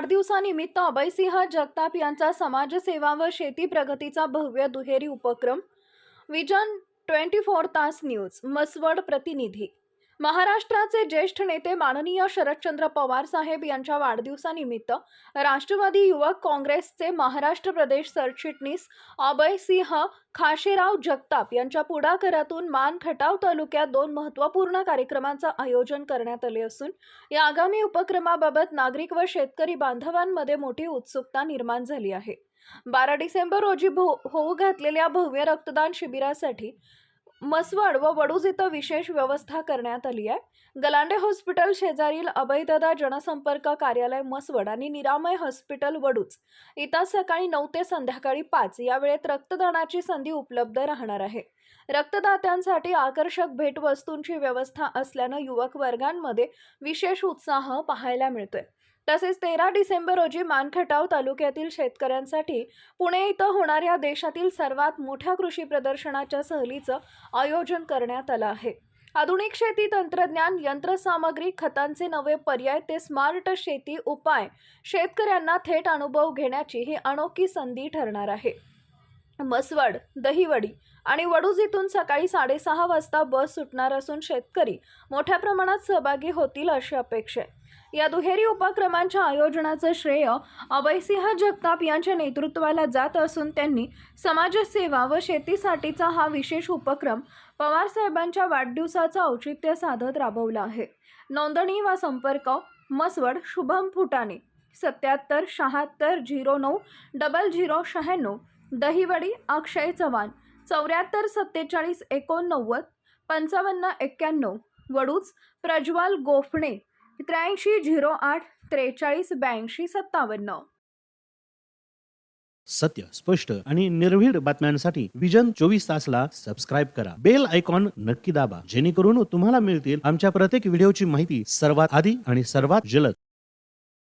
वाढदिवसानिमित्त अभयसिंह जगताप यांचा समाजसेवा व शेती प्रगतीचा भव्य दुहेरी उपक्रम। विजन 24 तास न्यूज मसवड प्रतिनिधी। महाराष्ट्राचे ज्येष्ठ नेते माननीय शरदचंद्र पवार साहेब यांच्या वाढदिवसानिमित्त राष्ट्रवादी युवक काँग्रेसचे महाराष्ट्र प्रदेश सरचिटणीस अभयसिंह खाशेराव जगताप यांच्या पुढाकारातून मान खटाव तालुक्यात दोन महत्त्वपूर्ण कार्यक्रमांचे आयोजन करण्यात आले असून या आगामी उपक्रमाबाबत नागरिक व शेतकरी बांधवांमध्ये मोठी उत्सुकता निर्माण झाली आहे। 12 डिसेंबर रोजी होऊ घातलेल्या भव्य रक्तदान शिबिरासाठी मसवड व वडूज इथं विशेष व्यवस्था करण्यात आली आहे। गलांडे हॉस्पिटल शेजारील अभयदादा जनसंपर्क कार्यालय मसवड आणि निरामय हॉस्पिटल वडूज इथं सकाळी 9 ते संध्याकाळी 5 या वेळेत रक्तदानाची संधी उपलब्ध राहणार आहे। रक्तदात्यांसाठी आकर्षक भेटवस्तूंची व्यवस्था असल्याने युवक वर्गांमध्ये विशेष उत्साह पाहायला मिळतोय। तसेच 13 डिसेंबर रोजी मानखटाव तालुक्यातील शेतकऱ्यांसाठी पुणे इथं होणाऱ्या देशातील सर्वात मोठ्या कृषी प्रदर्शनाच्या सहलीचं आयोजन करण्यात आलं आहे। आधुनिक शेती तंत्रज्ञान, यंत्रसामग्री, खतांचे नवे पर्याय ते स्मार्ट शेती उपाय शेतकऱ्यांना थेट अनुभव घेण्याची ही अनोखी संधी ठरणार आहे। मसवड, दहिवडी आणि वडूज इथून सकाळी 6:30 वाजता बस सुटणार असून शेतकरी मोठ्या प्रमाणात सहभागी होतील अशी अपेक्षा आहे। या दुहेरी उपक्रमांच्या आयोजनाचे श्रेय अभयसिंह जगताप यांच्या नेतृत्वाला जात असून त्यांनी समाजसेवा व शेतीसाठीचा हा विशेष उपक्रम पवार साहेबांच्या वाढदिवसाचा औचित्य साधत राबवला आहे। नोंदणी व संपर्क मसवड शुभम फुटाणे 77 76 09 0096, दहिवडी अक्षय चव्हाण 74 47 89 55 91, वडूज प्रज्वल गोफणे 83 08 43 82 57। सत्य, स्पष्ट आणि निर्भीड बातम्यांसाठी विजन 24 तासला सबस्क्राइब करा। बेल आयकॉन नक्की दाबा, जेणेकरून तुम्हाला मिळतील आमच्या प्रत्येक व्हिडिओची माहिती सर्वात आधी आणि सर्वात जलद।